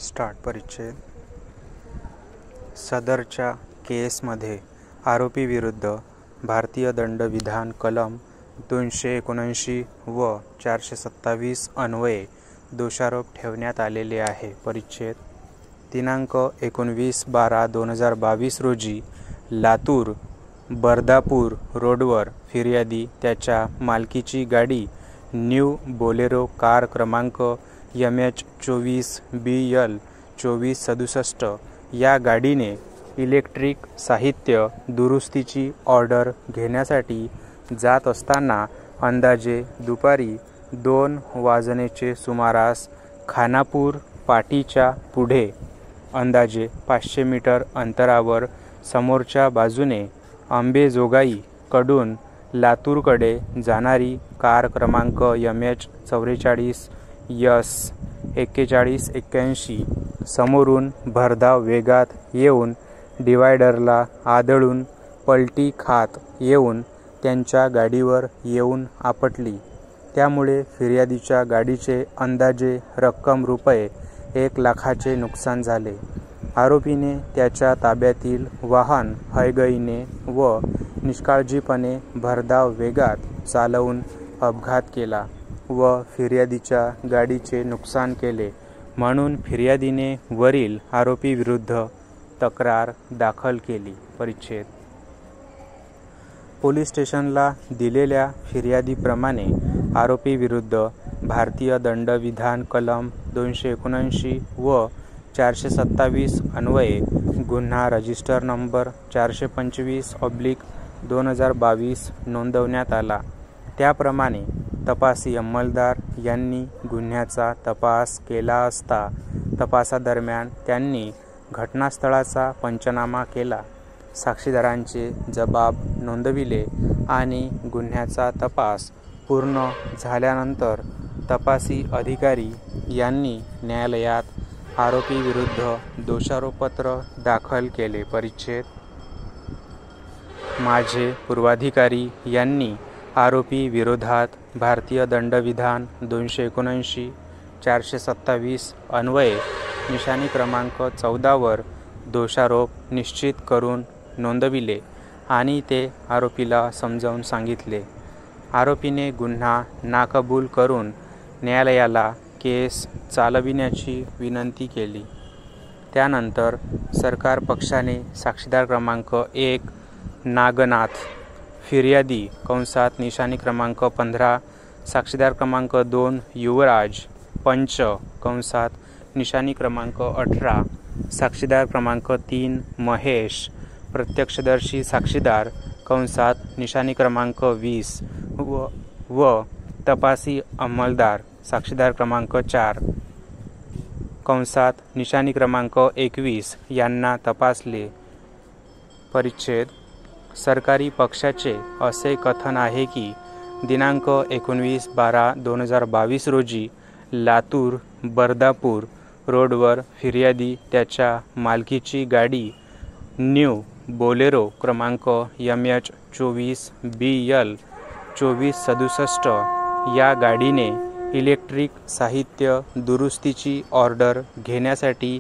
Start परिच्छेद. सदरच्या केसमध्ये आरोपी विरुद्ध भारतीय दंडविधान कलम 279 व 427 अन्वये दोषारोप ठेवण्यात आलेले आहे. परिच्छेद. दिनांक 19/12/2022 रोजी लातूर बर्दापूर रोडवर फिर्यादी त्याच्या मालकीची गाडी न्यू बोलेरो कार क्रमांक MH24BL 2467 या गाडीने इलेक्ट्रिक साहित्य दुरुस्तीची ऑर्डर घेण्यासाठी जात असताना अंदाजे दुपारी 2 वाजण्याचे सुमारास खानापूर पाटीच्या पुढे अंदाजे 500 मीटर अंतरावर समोरच्या बाजूने अंबेजोगाई कडून लातूरकडे जाणारी कार क्रमांक MH44S 4181 समोरून भरधाव वेगात येऊन डिवायडरला आदळून पलटी खात येऊन त्यांच्या गाडीवर येऊन आपटली. त्यामुळे फिर्यादीच्या गाडीचे अंदाजे रक्कम रुपये 1 लाखाचे नुकसान झाले. आरोपीने त्याच्या ताब्यातील वाहन हयगईने व निष्काळजीपणे भरधाव वेगात चालवून अपघात केला व फिर्यादीच्या गाडीचे नुकसान केले म्हणून फिर्यादीने वरील आरोपी विरुद्ध तक्रार दाखल केली. परिच्छेद. पोलीस स्टेशनला दिलेल्या फिर्यादीप्रमाणे आरोपी विरुद्ध भारतीय दंडविधान कलम 279 व 427 अन्वये गुन्हा रजिस्टर नंबर 425/2022 नोंदवण्यात आला. त्याप्रमाणे तपासी अंमलदार यांनी गुन्ह्याचा तपास केला असता तपासादरम्यान त्यांनी घटनास्थळाचा पंचनामा केला, साक्षीदारांचे जबाब नोंदविले आणि गुन्ह्याचा तपास पूर्ण झाल्यानंतर तपासी अधिकारी यांनी न्यायालयात आरोपी विरुद्ध दोषारोपपत्र दाखल केले. परिच्छेद. माझे पूर्वाधिकारी यांनी आरोपी विरोधात भारतीय दंडविधान 279 427 अन्वये निशाणी क्रमांक 14 वर दोषारोप निश्चित करून नोंदविले आणि ते आरोपीला समजावून सांगितले. आरोपीने गुन्हा नाकबूल करून न्यायालयाला केस चालविण्याची विनंती केली. त्यानंतर सरकार पक्षाने साक्षीदार क्रमांक 1 नागनाथ, फिर्यादी निशाणी क्रमांक 15, साक्षीदार क्रमांक 2 युवराज, पंच निशाणी क्रमांक 18, साक्षीदार क्रमांक 3 महेश, प्रत्यक्षदर्शी साक्षीदार निशाणी क्रमांक 20 व तपासी अंमलदार साक्षीदार क्रमांक 4 निशाणी क्रमांक 21 यांना तपासले. परिच्छेद. सरकारी पक्षाचे असे कथन आहे की दिनांक 19/12/2022 रोजी लातूर बर्दापूर रोडवर फिर्यादी त्याच्या मालकीची गाडी न्यू बोलेरो क्रमांक MH24BL 2467 या गाडीने इलेक्ट्रिक साहित्य दुरुस्तीची ऑर्डर घेण्यासाठी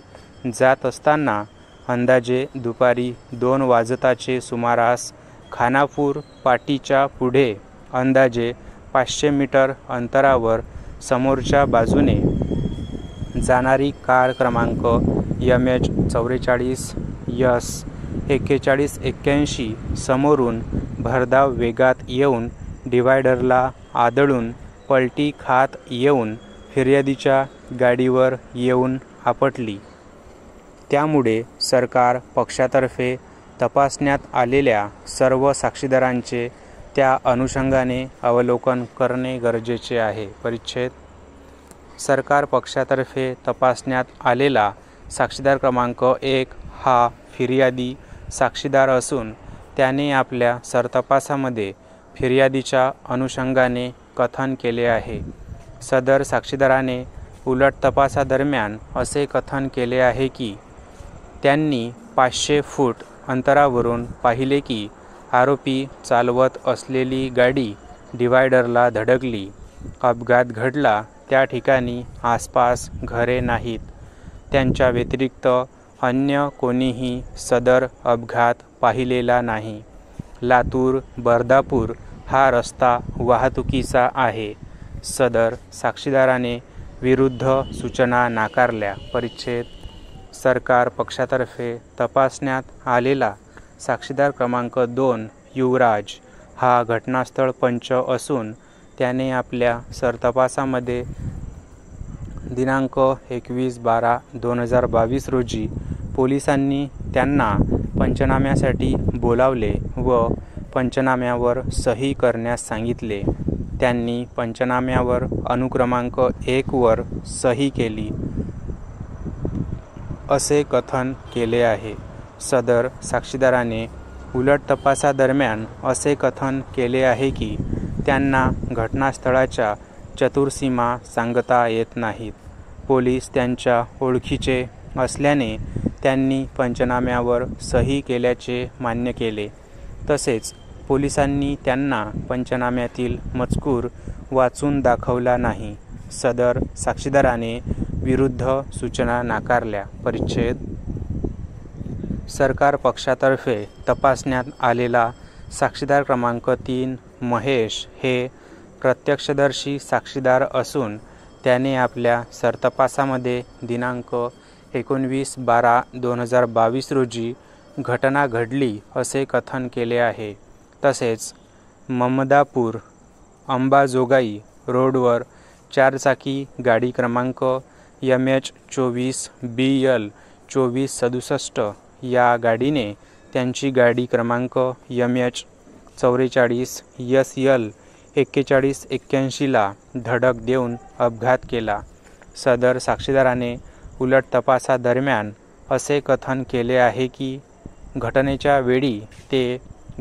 जात असताना अंदाजे दुपारी 2 वाजताचे सुमारास खानापूर पाटीच्या पुढे अंदाजे 500 मीटर अंतरावर समोरच्या बाजूने जाणारी कार क्रमांक MH44S 4181 समोरून भरधाव वेगात येऊन डिवायडरला आदळून पलटी खात येऊन फिर्यादीच्या गाडीवर येऊन आपटली. त्यामुळे सरकार पक्षातर्फे तपासण्यात आलेल्या सर्व साक्षीदारांचे त्या अनुषंगाने अवलोकन करणे गरजेचे आहे. परिच्छेद. सरकार पक्षातर्फे तपासण्यात आलेला साक्षीदार क्रमांक 1 हा फिर्यादी साक्षीदार असून त्याने आपल्या सरतपासामध्ये फिर्यादीच्या अनुषंगाने कथन केले आहे. सदर साक्षीदाराने उलट तपासादरम्यान असे कथन केले आहे की त्यांनी 500 फूट अंतरावरून पाहिले की आरोपी चालवत असलेली गाडी डिवायडरला धडकली. अपघात घडला त्या ठिकाणी आसपास घरे नाहीत. त्यांच्या व्यतिरिक्त अन्य कोणीही सदर अपघात पाहिलेला नाही. लातूर बर्दापूर हा रस्ता वाहतुकीचा आहे. सदर साक्षीदाराने विरुद्ध सूचना नाकारल्या. परिच्छेद सरकार पक्षातर्फे तपासण्यात आलेला साक्षीदार क्रमांक 2 युवराज हा घटनास्थळ पंच असून त्याने आपल्या सरतपासामध्ये दिनांक 21/12/2022 रोजी पोलिसांनी त्यांना पंचनाम्यासाठी बोलावले व पंचनाम्यावर सही करण्यास सांगितले. त्यांनी पंचनाम्यावर अनुक्रमांक 1 वर सही केली असे कथन केले आहे. सदर साक्षीदाराने उलट तपासादरम्यान असे कथन केले आहे की त्यांना घटनास्थळाच्या चतुर्सीमा सांगता येत नाहीत. पोलीस त्यांच्या ओळखीचे असल्याने त्यांनी पंचनाम्यावर सही केल्याचे मान्य केले. तसेच पोलिसांनी त्यांना पंचनाम्यातील मजकूर वाचून दाखवला नाही. सदर साक्षीदाराने विरुद्ध सूचना नाकारल्या. परिच्छेद सरकार पक्षातर्फे तपासण्यात आलेला साक्षीदार क्रमांक 3 महेश हे प्रत्यक्षदर्शी साक्षीदार असून त्याने आपल्या सरतपासामध्ये दिनांक 19/12/2022 रोजी घटना घडली असे कथन केले आहे. तसेच ममदापूर अंबाजोगाई रोडवर 4 चाकी गाडी क्रमांक MH24BL 2467 या गाडीने त्यांची गाडी क्रमांक MH44SL 4181ला धडक देऊन अपघात केला. सदर साक्षीदाराने उलट तपासादरम्यान असे कथन केले आहे की घटनेच्या वेळी ते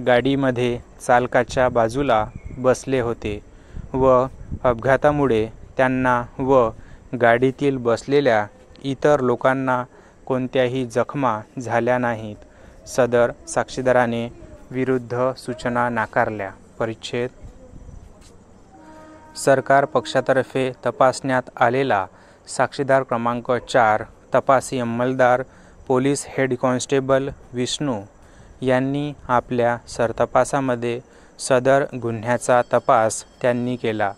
गाडीमध्ये चालकाच्या बाजूला बसले होते व अपघातामुळे त्यांना व गाडीतील बसलेल्या इतर लोकांना कोणत्याही जखमा झाल्या नाहीत. सदर साक्षीदाराने विरुद्ध सूचना नाकारल्या. परिच्छेद सरकार पक्षातर्फे तपासण्यात आलेला साक्षीदार क्रमांक 4 तपासी अंमलदार पोलीस हेड कॉन्स्टेबल विष्णू यांनी आपल्या सरतपासामध्ये सदर गुन्ह्याचा तपास त्यांनी केला.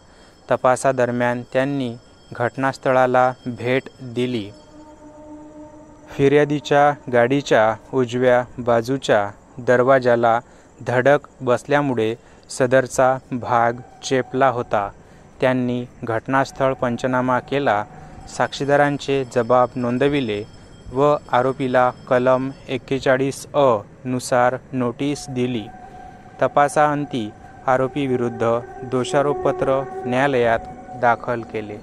तपासादरम्यान त्यांनी घटनास्थळाला भेट दिली. फिर्यादीच्या गाडीच्या उजव्या बाजूच्या दरवाजाला धडक बसल्यामुळे सदरचा भाग चेपला होता. त्यांनी घटनास्थळ पंचनामा केला, साक्षीदारांचे जबाब नोंदविले व आरोपीला कलम 41(अ) नुसार नोटीस दिली. तपासाअंती आरोपीविरुद्ध दोषारोपपत्र न्यायालयात दाखल केले.